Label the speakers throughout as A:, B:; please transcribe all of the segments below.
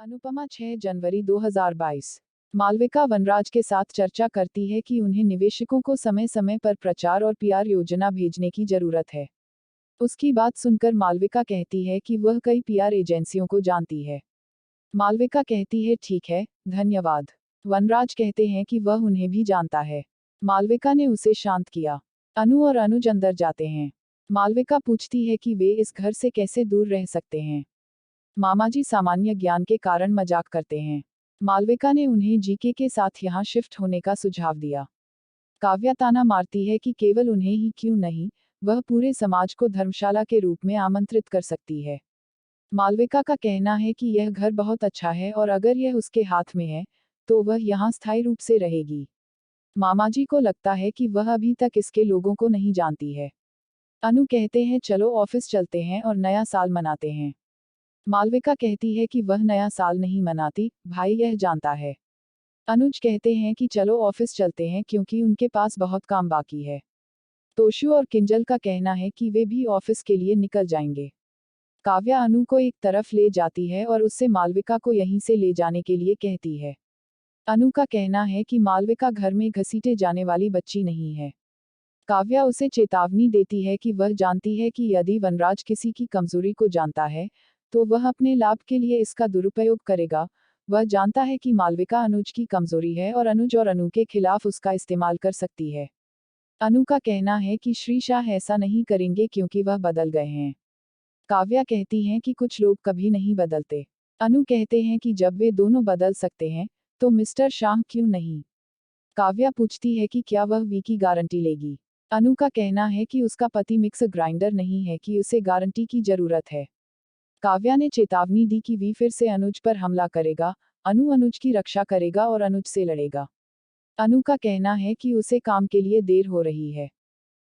A: अनुपमा 6 जनवरी 2022। मालविका वनराज के साथ चर्चा करती है कि उन्हें निवेशकों को समय समय पर प्रचार और पीआर योजना भेजने की जरूरत है। उसकी बात सुनकर मालविका कहती है कि वह कई पीआर एजेंसियों को जानती है। मालविका कहती है ठीक है, धन्यवाद। वनराज कहते हैं कि वह उन्हें भी जानता है। मालविका ने उसे शांत किया। अनु और अनुज अंदर जाते हैं। मालविका पूछती है कि वे इस घर से कैसे दूर रह सकते हैं। मामाजी सामान्य ज्ञान के कारण मजाक करते हैं। मालविका ने उन्हें जीके के साथ यहाँ शिफ्ट होने का सुझाव दिया। काव्या ताना मारती है कि केवल उन्हें ही क्यों नहीं, वह पूरे समाज को धर्मशाला के रूप में आमंत्रित कर सकती है। मालविका का कहना है कि यह घर बहुत अच्छा है और अगर यह उसके हाथ में है, तो वह यहाँ स्थायी रूप से रहेगी। मामाजी को लगता है कि वह अभी तक इसके लोगों को नहीं जानती है। अनु कहते हैं चलो ऑफिस चलते हैं और नया साल मनाते हैं। मालविका कहती है कि वह नया साल नहीं मनाती, भाई यह जानता है। अनुज कहते हैं कि चलो ऑफिस चलते हैं क्योंकि उनके पास बहुत काम बाकी है। तोशु और किंजल का कहना है कि वे भी ऑफिस के लिए निकल जाएंगे। काव्या अनु को एक तरफ ले जाती है और उससे मालविका को यहीं से ले जाने के लिए कहती है। अनु का कहना है कि मालविका घर में घसीटे जाने वाली बच्ची नहीं है। काव्या उसे चेतावनी देती है कि वह जानती है कि यदि वनराज किसी की कमजोरी को जानता है, तो वह अपने लाभ के लिए इसका दुरुपयोग करेगा। वह जानता है कि मालविका अनुज की कमजोरी है और अनुज और अनु के खिलाफ उसका इस्तेमाल कर सकती है। अनु का कहना है कि श्री शाह ऐसा नहीं करेंगे क्योंकि वह बदल गए हैं। काव्या कहती हैं कि कुछ लोग कभी नहीं बदलते। अनु कहते हैं कि जब वे दोनों बदल सकते हैं, तो मिस्टर शाह क्यों नहीं। काव्या पूछती है कि क्या वह वी की गारंटी लेगी। अनु का कहना है कि उसका पति मिक्स ग्राइंडर नहीं है कि उसे गारंटी की जरूरत है। काव्या ने चेतावनी दी कि वी फिर से अनुज पर हमला करेगा। अनु अनुज की रक्षा करेगा और अनुज से लड़ेगा। अनु का कहना है कि उसे काम के लिए देर हो रही है।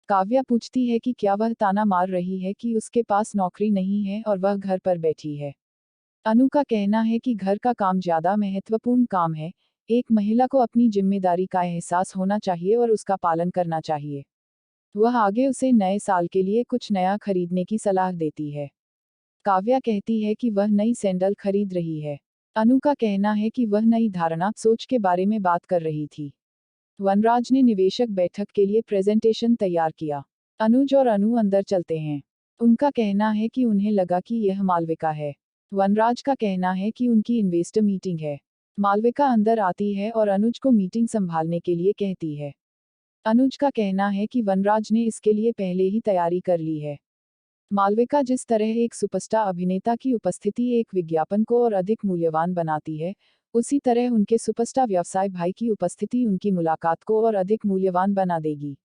A: काव्या पूछती है कि क्या वह ताना मार रही है कि उसके पास नौकरी नहीं है और वह घर पर बैठी है। अनु का कहना है कि घर का काम ज्यादा महत्वपूर्ण काम है। एक महिला को अपनी जिम्मेदारी का एहसास होना चाहिए और उसका पालन करना चाहिए। वह आगे उसे नए साल के लिए कुछ नया खरीदने की सलाह देती है। काव्या कहती है कि वह नई सैंडल खरीद रही है। अनु का कहना है कि वह नई धारणा सोच के बारे में बात कर रही थी। वनराज ने निवेशक बैठक के लिए प्रेजेंटेशन तैयार किया। अनुज और अनु अंदर चलते हैं। उनका कहना है कि उन्हें लगा कि यह मालविका है। वनराज का कहना है कि उनकी इन्वेस्टर मीटिंग है। मालविका अंदर आती है और अनुज को मीटिंग संभालने के लिए कहती है। अनुज का कहना है कि वनराज ने इसके लिए पहले ही तैयारी कर ली है। मालविका जिस तरह एक सुपरस्टार अभिनेता की उपस्थिति एक विज्ञापन को और अधिक मूल्यवान बनाती है, उसी तरह उनके सुपरस्टार व्यवसाय भाई की उपस्थिति उनकी मुलाकात को और अधिक मूल्यवान बना देगी।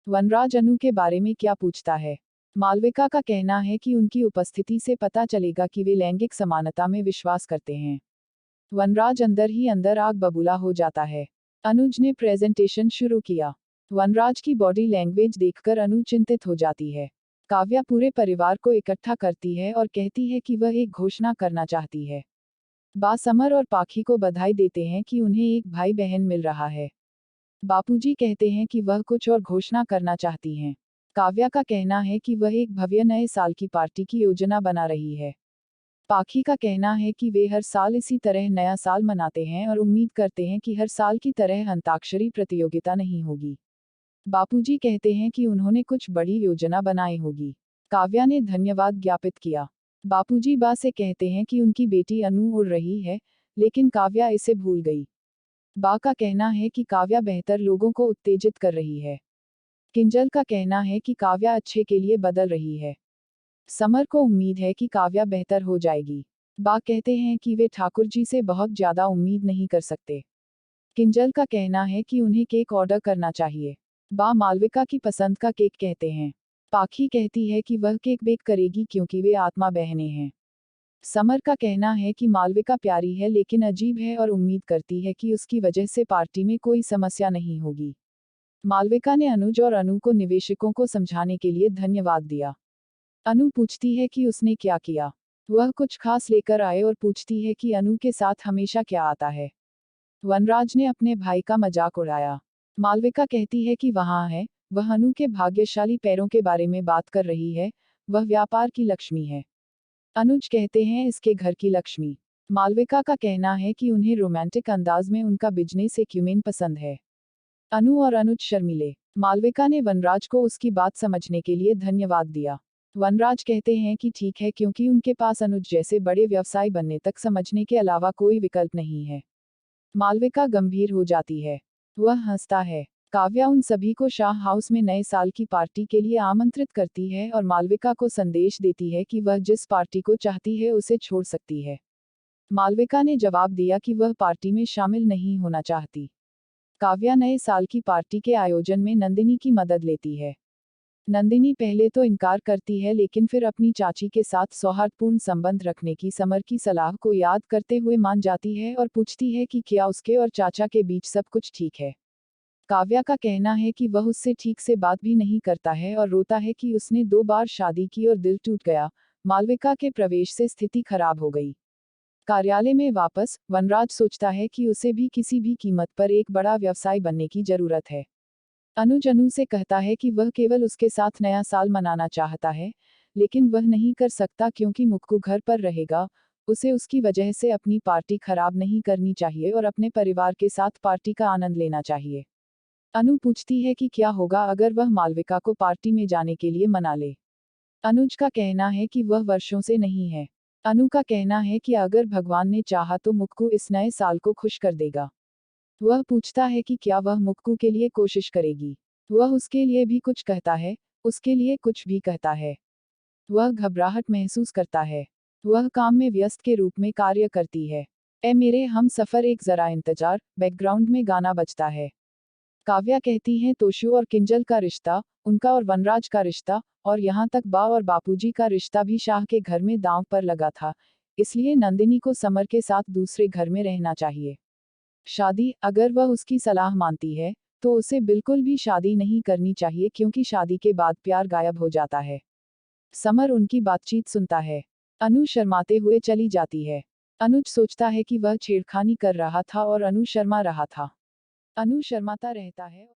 A: वनराज अनु के बारे में क्या पूछता है। मालविका का कहना है कि उनकी उपस्थिति से पता चलेगा कि वे लैंगिक समानता में विश्वास करते हैं। वनराज अंदर ही अंदर आग बबूला हो जाता है। अनुज ने प्रेजेंटेशन शुरू किया। वनराज की बॉडी लैंग्वेज देखकर अनु चिंतित हो जाती है। काव्या पूरे परिवार को इकट्ठा करती है और कहती है कि वह एक घोषणा करना चाहती है। समर और पाखी को बधाई देते हैं कि उन्हें एक भाई बहन मिल रहा है। बापूजी कहते हैं कि वह कुछ और घोषणा करना चाहती हैं। काव्या का कहना है कि वह एक भव्य नए साल की पार्टी की योजना बना रही है। पाखी का कहना है कि वे हर साल इसी तरह नया साल मनाते हैं और उम्मीद करते हैं कि हर साल की तरह अंताक्षरी प्रतियोगिता नहीं होगी। बापूजी कहते हैं कि उन्होंने कुछ बड़ी योजना बनाई होगी। काव्या ने धन्यवाद ज्ञापित किया। बापूजी बा से कहते हैं कि उनकी बेटी अनु उड़ रही है, लेकिन काव्या इसे भूल गई। बा का कहना है कि काव्या बेहतर लोगों को उत्तेजित कर रही है। किंजल का कहना है कि काव्या अच्छे के लिए बदल रही है। समर को उम्मीद है कि काव्या बेहतर हो जाएगी। बा कहते हैं कि वे ठाकुर जी से बहुत ज्यादा उम्मीद नहीं कर सकते। किंजल का कहना है कि उन्हें केक ऑर्डर करना चाहिए। बा मालविका की पसंद का केक कहते हैं। पाखी कहती है कि वह केक बेक करेगी क्योंकि वे आत्मा बहनें हैं। समर का कहना है कि मालविका प्यारी है लेकिन अजीब है और उम्मीद करती है कि उसकी वजह से पार्टी में कोई समस्या नहीं होगी। मालविका ने अनुज और अनु को निवेशकों को समझाने के लिए धन्यवाद दिया। अनु पूछती है कि उसने क्या किया। वह कुछ खास लेकर आए और पूछती है कि अनु के साथ हमेशा क्या आता है। वनराज ने अपने भाई का मजाक उड़ाया। मालविका कहती है कि वहाँ है, वह अनु के भाग्यशाली पैरों के बारे में बात कर रही है, वह व्यापार की लक्ष्मी है। अनुज कहते हैं इसके घर की लक्ष्मी। मालविका का कहना है कि उन्हें रोमांटिक अंदाज में उनका बिजनेस एक्यूमेन पसंद है। अनु और अनुज शर्मिले। मालविका ने वनराज को उसकी बात समझने के लिए धन्यवाद दिया। वनराज कहते हैं कि ठीक है, क्योंकि उनके पास अनुज जैसे बड़े व्यवसाय बनने तक समझने के अलावा कोई विकल्प नहीं है। मालविका गंभीर हो जाती है। वह हंसता है। काव्या उन सभी को शाह हाउस में नए साल की पार्टी के लिए आमंत्रित करती है और मालविका को संदेश देती है कि वह जिस पार्टी को चाहती है उसे छोड़ सकती है। मालविका ने जवाब दिया कि वह पार्टी में शामिल नहीं होना चाहती। काव्या नए साल की पार्टी के आयोजन में नंदिनी की मदद लेती है। नंदिनी पहले तो इनकार करती है, लेकिन फिर अपनी चाची के साथ सौहार्दपूर्ण संबंध रखने की समर की सलाह को याद करते हुए मान जाती है और पूछती है कि क्या उसके और चाचा के बीच सब कुछ ठीक है। काव्या का कहना है कि वह उससे ठीक से बात भी नहीं करता है और रोता है कि उसने 2 बार शादी की और दिल टूट गया। मालविका के प्रवेश से स्थिति खराब हो गई। कार्यालय में वापस वनराज सोचता है कि उसे भी किसी भी कीमत पर एक बड़ा व्यवसाय बनने की जरूरत है। अनुज अनु से कहता है कि वह केवल उसके साथ नया साल मनाना चाहता है, लेकिन वह नहीं कर सकता क्योंकि मुक्कू घर पर रहेगा। उसे उसकी वजह से अपनी पार्टी खराब नहीं करनी चाहिए और अपने परिवार के साथ पार्टी का आनंद लेना चाहिए। अनु पूछती है कि क्या होगा अगर वह मालविका को पार्टी में जाने के लिए मना ले। अनुज का कहना है कि वह वर्षों से नहीं है। अनु का कहना है कि अगर भगवान ने चाहा तो मुक्कू इस नए साल को खुश कर देगा। वह पूछता है कि क्या वह मुक्कू के लिए कोशिश करेगी। वह उसके लिए भी कुछ कहता है, उसके लिए कुछ भी कहता है। वह घबराहट महसूस करता है। वह काम में व्यस्त के रूप में कार्य करती है। ए मेरे हम सफर एक जरा इंतजार, बैकग्राउंड में गाना बजता है। काव्या कहती हैं तोशु और किंजल का रिश्ता, उनका और वनराज का रिश्ता, और यहाँ तक बा और बापूजी का रिश्ता भी शाह के घर में दांव पर लगा था, इसलिए नंदिनी को समर के साथ दूसरे घर में रहना चाहिए। शादी, अगर वह उसकी सलाह मानती है, तो उसे बिल्कुल भी शादी नहीं करनी चाहिए क्योंकि शादी के बाद प्यार गायब हो जाता है। समर उनकी बातचीत सुनता है। अनु शर्माते हुए चली जाती है। अनुज सोचता है कि वह छेड़खानी कर रहा था और अनु शर्मा रहा था। अनु शर्माता रहता है।